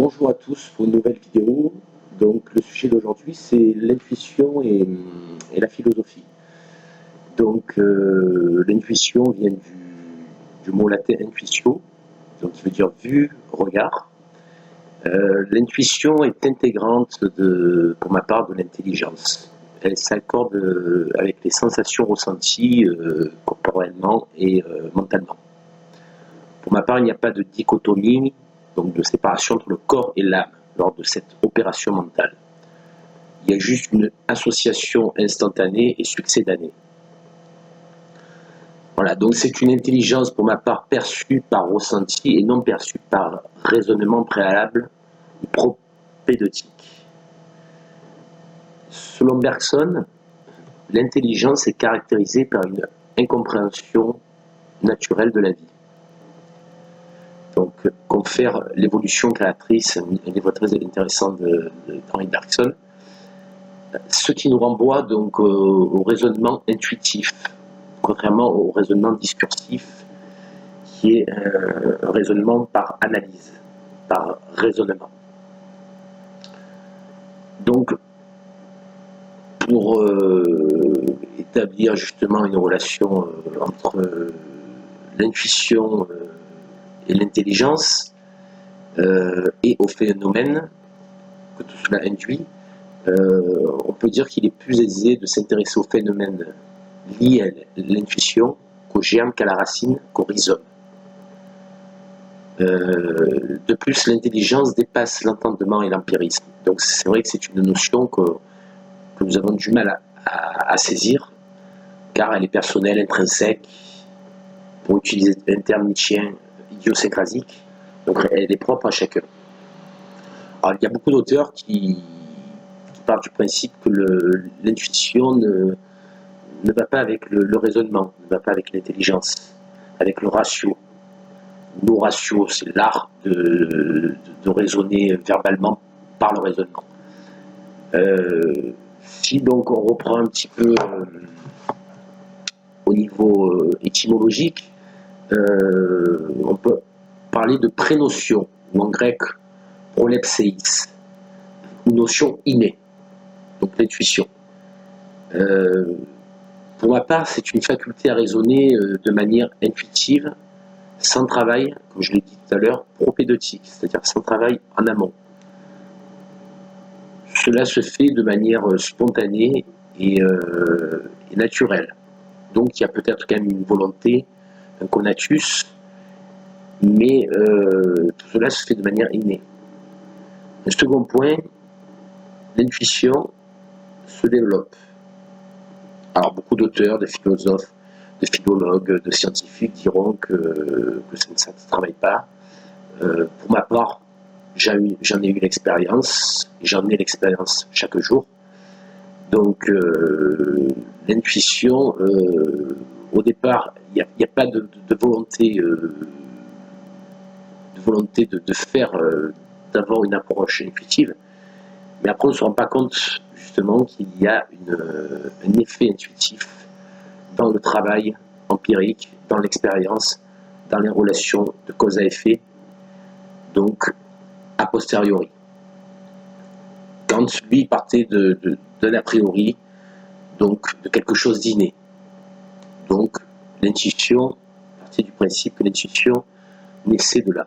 Bonjour à tous pour une nouvelle vidéo. Donc le sujet d'aujourd'hui c'est l'intuition et la philosophie. Donc l'intuition vient du mot latin intuitio, donc qui veut dire vue, regard. L'intuition est intégrante pour ma part de l'intelligence. Elle s'accorde avec les sensations ressenties corporellement et mentalement. Pour ma part, il n'y a pas de dichotomie, donc de séparation entre le corps et l'âme lors de cette opération mentale. Il y a juste une association instantanée et succédanée. Voilà, donc c'est une intelligence pour ma part perçue par ressenti et non perçue par raisonnement préalable ou propédeutique. Selon Bergson, l'intelligence est caractérisée par une incompréhension naturelle de la vie. Donc, confère l'évolution créatrice, un livre très intéressant d'Henri Bergson, ce qui nous renvoie donc au raisonnement intuitif, contrairement au raisonnement discursif, qui est un raisonnement par analyse, par raisonnement. Donc, pour établir justement une relation entre l'intuition et l'intelligence et au phénomène que tout cela induit, on peut dire qu'il est plus aisé de s'intéresser au phénomène lié à l'intuition qu'au germe, qu'à la racine, qu'au rhizome. De plus, l'intelligence dépasse l'entendement et l'empirisme. Donc c'est vrai que c'est une notion que nous avons du mal à saisir, car elle est personnelle, intrinsèque, pour utiliser un terme nietzschéen, idiosyncrasique, donc elle est propre à chacun. Alors il y a beaucoup d'auteurs qui parlent du principe que l'intuition ne va pas avec le raisonnement, ne va pas avec l'intelligence, avec le ratio. Le ratio, c'est l'art de raisonner verbalement par le raisonnement. Si donc on reprend un petit peu au niveau étymologique, on peut parler de prénotion, ou en grec prolepséis, une notion innée, donc l'intuition. Pour ma part, c'est une faculté à raisonner de manière intuitive, sans travail, comme je l'ai dit tout à l'heure, propédeutique, c'est-à-dire sans travail en amont. Cela se fait de manière spontanée et naturelle. Donc il y a peut-être quand même une volonté, un conatus, mais tout cela se fait de manière innée. Un second point, l'intuition se développe. Alors beaucoup d'auteurs, de philosophes, de philologues, de scientifiques diront que ça ne se travaille pas. Pour ma part, j'en ai eu l'expérience, j'en ai l'expérience chaque jour. Donc l'intuition, au départ, il n'y a pas de volonté, de faire, d'avoir une approche intuitive, mais après on ne se rend pas compte justement qu'il y a un effet intuitif dans le travail empirique, dans l'expérience, dans les relations de cause à effet, donc a posteriori. Quand lui partait d'un a priori, donc de quelque chose d'inné. Donc l'intuition, partait du principe que l'intuition naissait de là.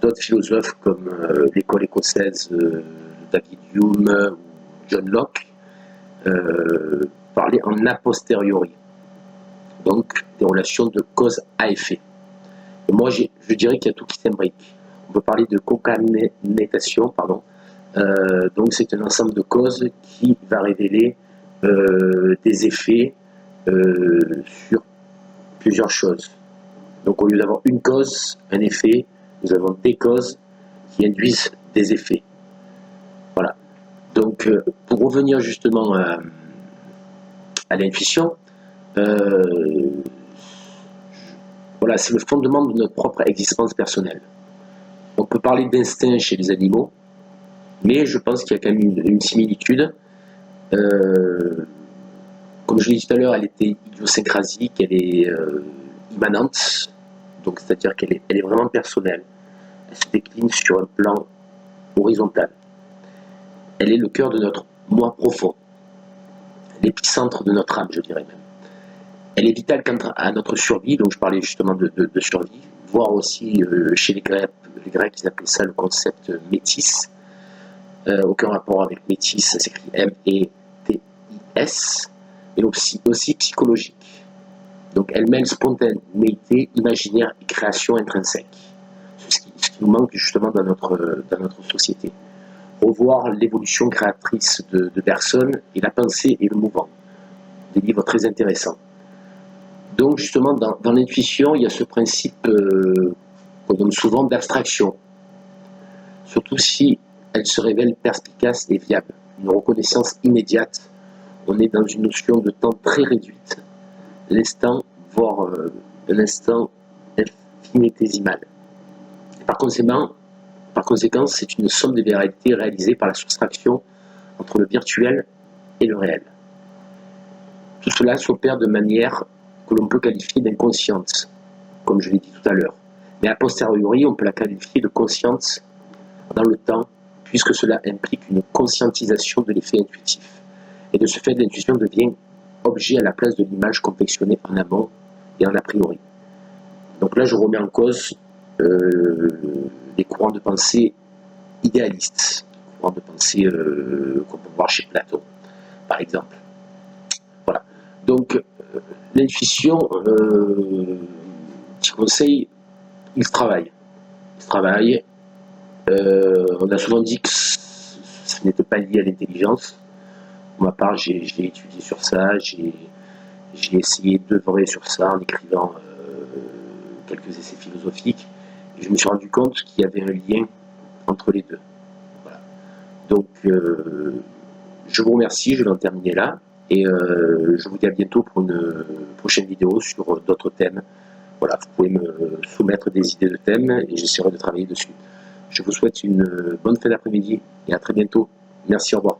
D'autres philosophes comme l'école écossaise David Hume ou John Locke parlaient en a posteriori, donc des relations de cause à effet. Et moi je dirais qu'il y a tout qui s'imbrique. On peut parler de concaténation, donc c'est un ensemble de causes qui va révéler des effets sur plusieurs choses. Donc au lieu d'avoir une cause, un effet, nous avons des causes qui induisent des effets. Voilà. Donc pour revenir justement à l'intuition, voilà, c'est le fondement de notre propre existence personnelle. On peut parler d'instinct chez les animaux, mais je pense qu'il y a quand même une similitude. Comme je l'ai dit tout à l'heure, elle était idiosyncrasique, elle est immanente, donc c'est-à-dire qu'elle est vraiment personnelle. elle se décline sur un plan horizontal. Elle est le cœur de notre moi profond, l'épicentre de notre âme, je dirais même. Elle est vitale quant à notre survie, donc je parlais justement de survie, voire aussi chez les Grecs, ils appelaient ça le concept métis. Aucun rapport avec métis, ça s'écrit M-E-T-I-S, mais aussi psychologique. Donc elle mêle spontanéité, imaginaire et création intrinsèque. Ce qui nous manque justement dans notre société. Revoir l'évolution créatrice de personnes et la pensée et le mouvement. Des livres très intéressants. Donc justement dans l'intuition, il y a ce principe qu'on donne souvent d'abstraction. Surtout si elle se révèle perspicace et viable. Une reconnaissance immédiate. On est dans une notion de temps très réduite. L'instant, voire un instant infinitésimal. Par conséquent, c'est une somme de vérités réalisée par la soustraction entre le virtuel et le réel. Tout cela s'opère de manière que l'on peut qualifier d'inconsciente, comme je l'ai dit tout à l'heure. Mais a posteriori, on peut la qualifier de consciente dans le temps, puisque cela implique une conscientisation de l'effet intuitif. Et de ce fait, l'intuition devient objet à la place de l'image confectionnée en amont et en a priori. Donc là, je remets en cause des courants de pensée idéalistes, courants de pensée qu'on peut voir chez Platon, par exemple. Voilà. Donc, l'intuition, petit conseil, il travaille. On a souvent dit que ce n'était pas lié à l'intelligence. Pour ma part, j'ai étudié sur ça, j'ai essayé d'œuvrer sur ça en écrivant quelques essais philosophiques. Et je me suis rendu compte qu'il y avait un lien entre les deux. Voilà. Donc, je vous remercie, je vais en terminer là. Et je vous dis à bientôt pour une prochaine vidéo sur d'autres thèmes. Voilà, vous pouvez me soumettre des idées de thèmes et j'essaierai de travailler dessus. Je vous souhaite une bonne fin d'après-midi et à très bientôt. Merci, au revoir.